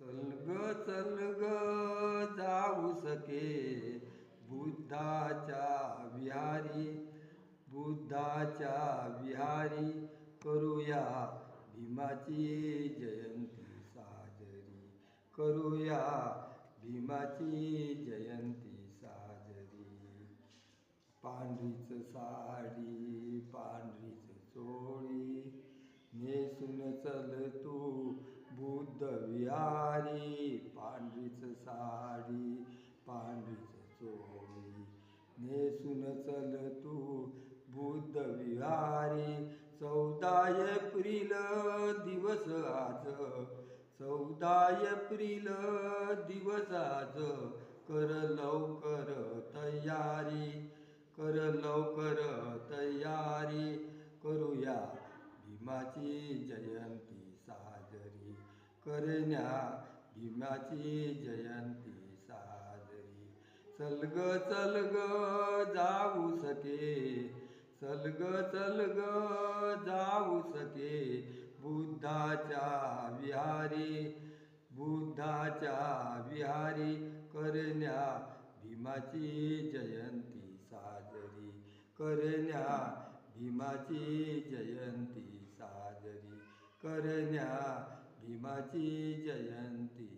चल ग जाऊ सके बुद्धाच्या विहारी, बुद्धाच्या विहारी करूया भीमाची जयंती साजरी, करूया भीमाची जयंती साजरी. पांढरीच साडी पांढरीच चोळी नेसून चल तू बुद्ध विहारी, पांढरीच साडी पांढरीच चोळी नेसून चल तू बुद्ध विहारी. 14 एप्रिल दिवस आज, 14 एप्रिल दिवस आज, कर लवकर तयारी, कर लवकर तयारी, करूया भीमाची जयंती साजरी, करण्या भीमाची जयंती साजरी. चल ग जाऊ सके, चल ग जाऊ सके बुद्धाच्या विहारी, बुद्धाच्या विहारी करण्या भीमाची जयंती साजरी, करण्या भीमाची जयंती साजरी, करण्या भीमाची जयंती